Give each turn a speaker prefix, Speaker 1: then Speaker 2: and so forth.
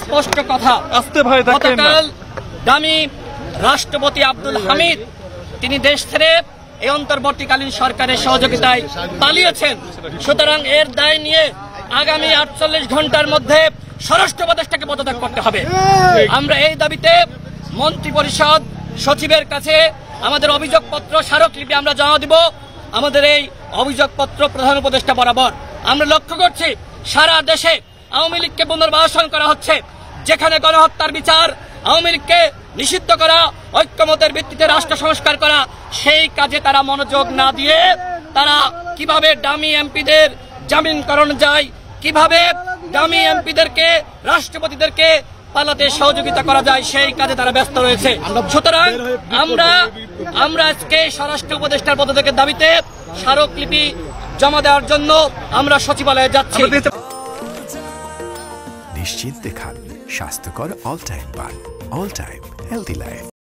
Speaker 1: স্পষ্ট কথা। গতকাল দামি রাষ্ট্রপতি আব্দুল হামিদ তিনি দেশ ছেড়ে এই অন্তর্বর্তীকালীন সরকারের সহযোগিতায় পালিয়েছেন। সুতরাং এর দায় নিয়ে আগামী 48 ঘন্টার মধ্যে স্বরাষ্ট্র উপদেষ্টাকে পদত্যাগ করতে হবে। আমরা এই দাবিতে মন্ত্রিপরিষদ সচিবের কাছে আমাদের অভিযোগপত্র স্মারকলিপি আমরা জমা দিব। আমাদের এই অভিযোগপত্র প্রধান উপদেষ্টা বরাবর। আমরা লক্ষ্য করছি সারা দেশে আওয়ামী লীগকে পুনর্বাসন করা হচ্ছে। যেখানে গণহত্যার বিচার, আওয়ামী লীগকে নিষিদ্ধ করা, ঐক্যমতের ভিত্তিতে রাষ্ট্র সংস্কার করা, সেই কাজে তারা মনোযোগ না দিয়ে তারা কিভাবে ডামি এমপিদের জামিন করানো যায়, কিভাবে ডামি এমপিদেরকে রাষ্ট্রপতিদেরকে পালাতে সহযোগিতা করা যায়, সেই কাজে তারা ব্যস্ত রয়েছে। সুতরাং আমরা আজকে স্বরাষ্ট্র উপদেষ্টার পদত্যাগের দাবিতে স্মারকলিপি জমা দেওয়ার জন্য আমরা সচিবালয়ে যাচ্ছি।
Speaker 2: নিশ্চিন্তে খান স্বাস্থ্যকর অল টাইম পান, অল টাইম হেলদি লাইফ।